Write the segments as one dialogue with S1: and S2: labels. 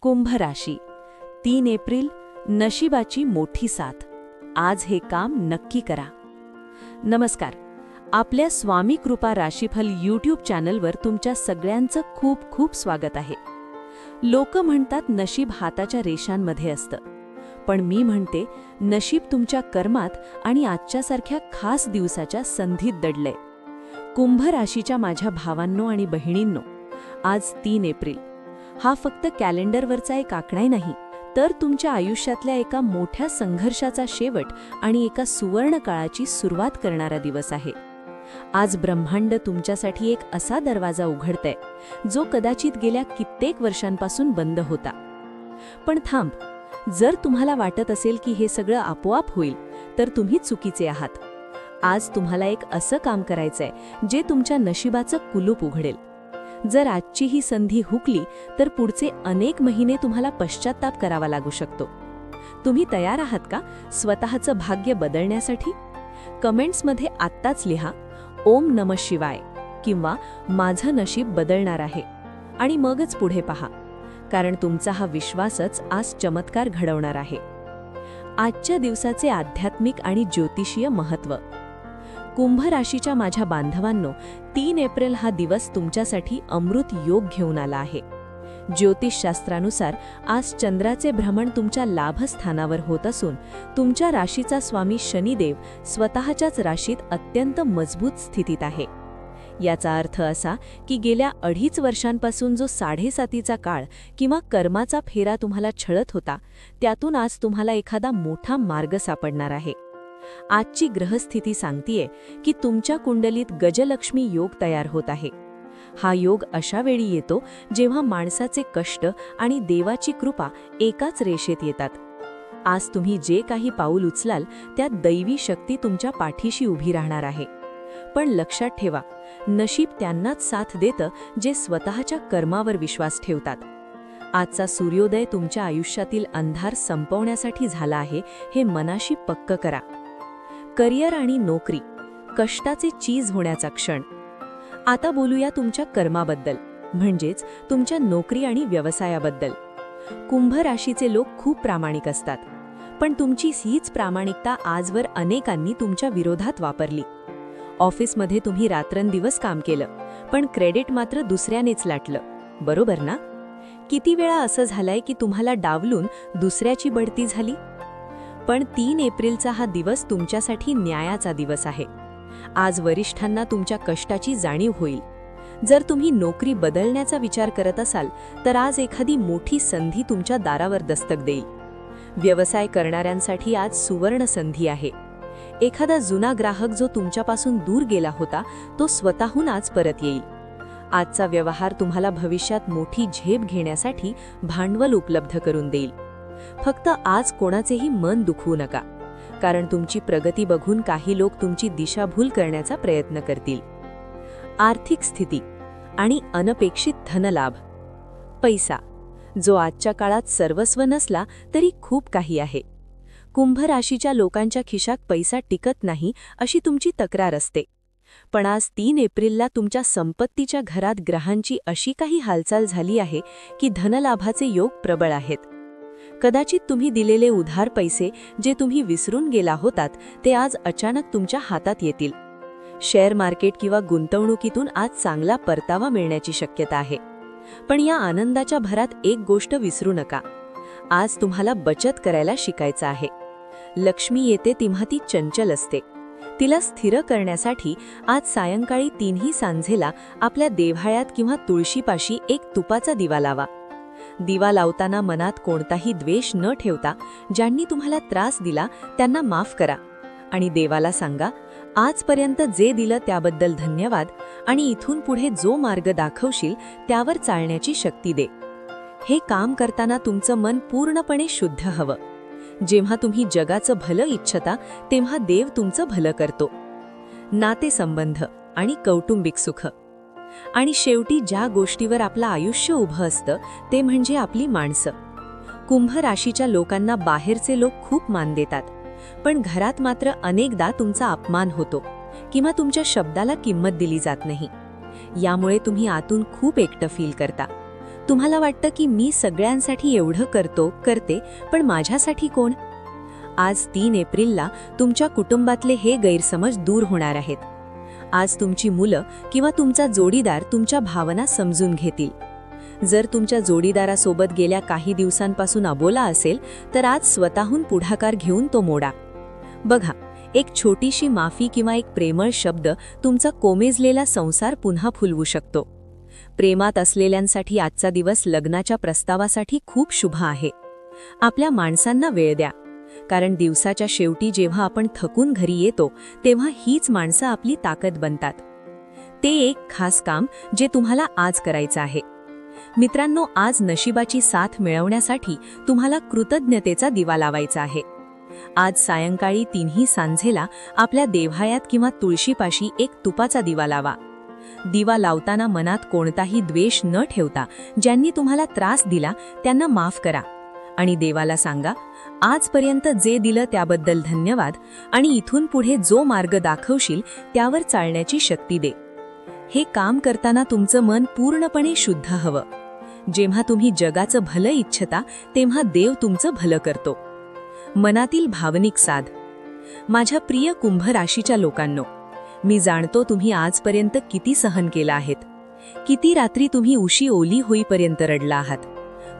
S1: कुंभ राशी 3 एप्रिल नशिबाची मोठी साथ. आज हे काम नक्की करा. नमस्कार. आपल्या स्वामी कृपा राशीफल यूट्यूब चॅनलवर तुमच्या सगळ्यांचं खूप खूप स्वागत आहे. लोक म्हणतात नशीब हाताच्या रेषांमध्ये असतं, पण मी म्हणते नशीब तुमच्या कर्मात आणि आजच्यासारख्या खास दिवसाच्या संधीत दडलंय. कुंभ राशीच्या माझ्या भावांनो आणि बहिणींनो, आज 3 एप्रिल हा फक्त कॅलेंडरवरचा एक आकडा नाही, तर तुमच्या आयुष्यातल्या एका मोठ्या संघर्षाचा शेवट आणि एका सुवर्ण काळाची सुरुवात करणारा दिवस आहे. आज ब्रह्मांड तुमच्यासाठी एक असा दरवाजा उघडतंय जो कदाचित गेल्या कित्येक वर्षांपासून बंद होता. पण थांब, जर तुम्हाला वाटत असेल की हे सगळं आपोआप होईल, तर तुम्ही चुकीचे आहात. आज तुम्हाला एक असं काम करायचंय जे तुमच्या नशिबाचं कुलूप उघडेल. जर आजची ही संधी हुकली तर पुढचे अनेक महिने तुम्हाला पश्चात्ताप करावा लागू शकतो. तुम्ही तयार आहात का स्वतःचं भाग्य बदलण्यासाठी? कमेंट्समध्ये आत्ताच लिहा ओम नमः शिवाय किंवा माझं नशीब बदलणार आहे आणि मगच पुढे पहा, कारण तुमचा हा विश्वासच आज चमत्कार घडवणार आहे. आजच्या दिवसाचे आध्यात्मिक आणि ज्योतिषीय महत्त्व. कुंभ राशीच्या माझ्या बांधवांनो, 3 एप्रिल हा दिवस तुमच्यासाठी अमृत योग घेऊन आला आहे. ज्योतिषशास्त्रानुसार आज चंद्राचे भ्रमण तुमच्या लाभस्थानावर होत असून तुमच्या राशीचा स्वामी शनिदेव स्वतःच्याच राशीत अत्यंत मजबूत स्थितीत आहे. याचा अर्थ असा की गेल्या 2.5 वर्षांपासून जो 7.5 काळ किंवा कर्माचा फेरा तुम्हाला छळत होता, त्यातून आज तुम्हाला एखादा मोठा मार्ग सापडणार आहे. आजची ग्रहस्थिती सांगतीये की तुमच्या कुंडलीत गजलक्ष्मी योग तयार होत आहे. हा योग अशा वेळी येतो जेव्हा माणसाचे कष्ट आणि देवाची कृपा एकाच रेषेत येतात. आज तुम्ही जे काही पाऊल उचलाल त्यात दैवी शक्ती तुमच्या पाठीशी उभी राहणार आहे. पण लक्षात ठेवा, नशीब त्यांनाच साथ देतं जे स्वतःच्या कर्मावर विश्वास ठेवतात. आजचा सूर्योदय तुमच्या आयुष्यातील अंधार संपवण्यासाठी झाला आहे, हे मनाशी पक्क करा. करिअर आणि नोकरी, कष्टाचे चीज होण्याचा क्षण. आता बोलूया तुमच्या कर्माबद्दल, म्हणजेच तुमच्या नोकरी आणि व्यवसायाबद्दल. कुंभ राशीचे लोक खूप प्रामाणिक असतात, पण तुमची हीच प्रामाणिकता आजवर अनेकांनी तुमच्या विरोधात वापरली. ऑफिसमध्ये तुम्ही रात्रंदिवस काम केलं, पण क्रेडिट मात्र दुसऱ्यानेच लाटलं, बरोबर ना? किती वेळा असं झालंय की तुम्हाला डावलून दुसऱ्याची बढती झाली? पण 3 एप्रिलचा हा दिवस तुमच्यासाठी न्यायाचा दिवस आहे. आज वरिष्ठांना तुमच्या कष्टाची जाणीव होईल. जर तुम्ही नोकरी बदलण्याचा विचार करत असाल तर आज एखादी मोठी संधी तुमच्या दारावर दस्तक देईल. व्यवसाय करणाऱ्यांसाठी आज सुवर्ण संधी आहे. एखादा जुना ग्राहक जो तुमच्यापासून दूर गेला होता, तो स्वतःहून आज परत येईल. आजचा व्यवहार तुम्हाला भविष्यात मोठी झेप घेण्यासाठी भांडवल उपलब्ध करून देईल. फक्त आज कोणाचेही मन दुखवू नका, कारण तुमची प्रगती बघून काही लोक तुमची दिशाभूल करण्याचा प्रयत्न करतील. आर्थिक स्थिती आणि अनपेक्षित धनलाभ. पैसा, जो आजच्या काळात सर्वस्व नसला तरी खूप काही आहे. कुंभ राशीच्या लोकांच्या खिशात पैसा टिकत नाही अशी तुमची तक्रार असते. पण आज 3 एप्रिलला तुमच्या संपत्तीच्या घरात ग्रहांची अशी काही हालचाल झाली आहे की धनलाभाचे योग प्रबळ आहेत. कदाचित तुम्ही दिलेले उधार पैसे जे तुम्ही विसरून गेला होतात, ते आज अचानक तुमच्या हातात येतील. शेअर मार्केट किंवा गुंतवणुकीतून आज चांगला परतावा मिळण्याची शक्यता आहे. पण या आनंदाच्या भरात एक गोष्ट विसरू नका. आज तुम्हाला बचत करायला शिकायचं आहे. लक्ष्मी येते तेव्हा ती चंचल असते. तिला स्थिर करण्यासाठी आज सायंकाळी 3ही सांजेला आपल्या देव्हाळ्यात किंवा तुळशीपाशी एक तुपाचा दिवा लावा. दिवा लावताना मनात कोणताही द्वेष न ठेवता ज्यांनी तुम्हाला त्रास दिला त्यांना माफ करा आणि देवाला सांगा, आजपर्यंत जे दिलं त्याबद्दल धन्यवाद आणि इथून पुढे जो मार्ग दाखवशील त्यावर चालण्याची शक्ती दे. हे काम करताना तुमचं मन पूर्णपणे शुद्ध हवं. जेव्हा तुम्ही जगाचं भलं इच्छता तेव्हा देव तुमचं भलं करतो. नातेसंबंध आणि कौटुंबिक सुख. आणि शेवटी ज्या गोष्टीवर आपलं आयुष्य उभं असतं ते म्हणजे आपली माणसं. कुंभ राशीच्या लोकांना बाहेरचे लोक खूप मान देतात, पण घरात मात्र अनेकदा तुमचा अपमान होतो किंवा तुमच्या शब्दाला किंमत दिली जात नाही. यामुळे तुम्ही आतून खूप एकटं फील करता. तुम्हाला वाटतं की मी सगळ्यांसाठी एवढं करते, पण माझ्यासाठी कोण? आज 3 एप्रिलला तुमच्या कुटुंबातले हे गैरसमज दूर होणार आहेत. आज तुमची मुलं किंवा तुमचा जोडीदार तुमच्या भावना समजून घेतील. जर तुमच्या जोडीदारासोबत गेल्या काही दिवसांपासून अबोला असेल, तर आज स्वतःहून पुढाकार घेऊन तो मोडा. बघा, एक छोटीशी माफी किंवा एक प्रेमळ शब्द तुमचा कोमेजलेला संसार पुन्हा फुलवू शकतो. प्रेमात असलेल्यांसाठी आजचा दिवस लग्नाच्या प्रस्तावासाठी खूप शुभ आहे. आपल्या माणसांना वेळ द्या, कारण दिवसाच्या शेवटी जेव्हा आपण थकून घरी येतो तेव्हा हीच माणसं आपली ताकद बनतात. ते एक खास काम जे तुम्हाला आज करायचं आहे. मित्रांनो, आज नशिबाची साथ मिळवण्यासाठी तुम्हाला कृतज्ञतेचा दिवा लावायचा आहे. आज सायंकाळी 3 सांजेला आपल्या देव्हायात किंवा तुळशीपाशी एक तुपाचा दिवा लावा. दिवा लावताना मनात कोणताही द्वेष न ठेवता ज्यांनी तुम्हाला त्रास दिला त्यांना माफ करा आणि देवाला सांगा, आजपर्यंत जे दिलं त्याबद्दल धन्यवाद आणि इथून पुढे जो मार्ग दाखवशील त्यावर चालण्याची शक्ती दे. हे काम करताना तुमचं मन पूर्णपणे शुद्ध हवं. जेव्हा तुम्ही जगाचं भलं इच्छता तेव्हा देव तुमचं भलं करतो. मनातील भावनिक साध. माझ्या प्रिय कुंभ राशीच्या लोकांनो, मी जाणतो तुम्ही आजपर्यंत किती सहन केलं आहेत. किती रात्री तुम्ही उशी ओली होईपर्यंत रडला आहात.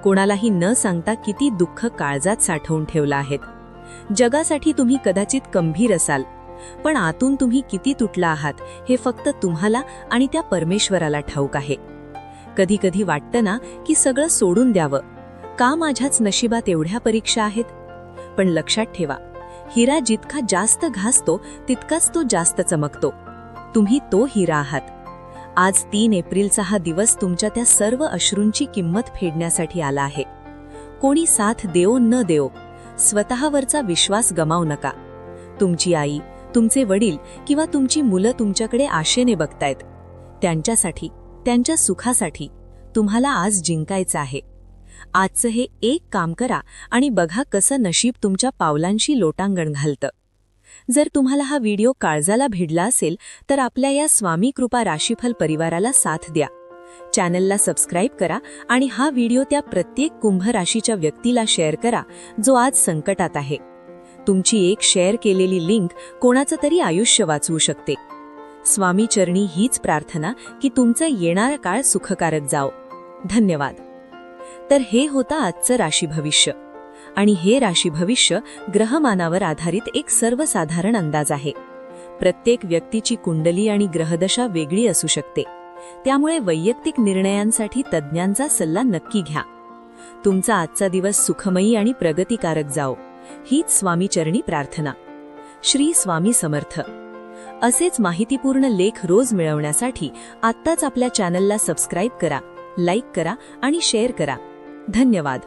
S1: कोणालाही न सांगता किती दुःख काळजात साठवून ठेवलं आहेत. जगासाठी तुम्ही कदाचित गंभीर असाल, पण आतून तुम्ही किती तुटला आहात हे फक्त तुम्हाला आणि त्या परमेश्वराला ठाऊक आहे. कधी कधी वाटतं ना की सगळं सोडून द्यावं, का माझ्याच नशिबात एवढ्या परीक्षा आहेत. पण लक्षात ठेवा, हिरा जितका जास्त घासतो तितकाच तो जास्त चमकतो. तुम्ही तो हिरा आहात. आज 3 एप्रिलचा हा दिवस तुमच्या त्या सर्व अश्रूंची किंमत फेडण्यासाठी आला आहे. कोणी साथ देओ न देओ, स्वतःवरचा विश्वास गमावू नका. तुमची आई, तुमचे वडील किंवा तुमची मुलं तुमच्याकडे आशेने बघतायत. त्यांच्यासाठी, त्यांच्या सुखासाठी तुम्हाला आज जिंकायचं आहे. आजचं हे एक काम करा आणि बघा कसं नशीब तुमच्या पावलांशी लोटांगण घालतं. जर तुम्हाला हा व्हिडिओ काळजाला भिडला असेल तर आपल्या या स्वामी कृपा राशीफल परिवाराला साथ द्या. चॅनलला सबस्क्राईब करा आणि हा व्हिडिओ त्या प्रत्येक कुंभ राशीच्या व्यक्तीला शेअर करा जो आज संकटात आहे. तुमची एक शेअर केलेली लिंक कोणाचं तरी आयुष्य वाचवू शकते. स्वामी चरणी हीच प्रार्थना की तुमचा येणारा काळ सुखकारक जाओ. धन्यवाद. तर हे होतं आजचं राशी भविष्य, आणि हे राशी भविष्य ग्रहमानावर आधारित एक सर्वसाधारण अंदाज आहे. प्रत्येक व्यक्तीची कुंडली आणि ग्रहदशा वेगळी असू शकते, त्यामुळे वैयक्तिक निर्णयांसाठी तज्ज्ञांचा सल्ला नक्की घ्या. तुमचा आजचा दिवस सुखमयी आणि प्रगतिकारक जाओ, हीच स्वामीचरणी प्रार्थना. श्री स्वामी समर्थ. असेच माहितीपूर्ण लेख रोज मिळवण्यासाठी आत्ताच आपल्या चॅनलला सबस्क्राईब करा, लाईक करा आणि शेअर करा. धन्यवाद.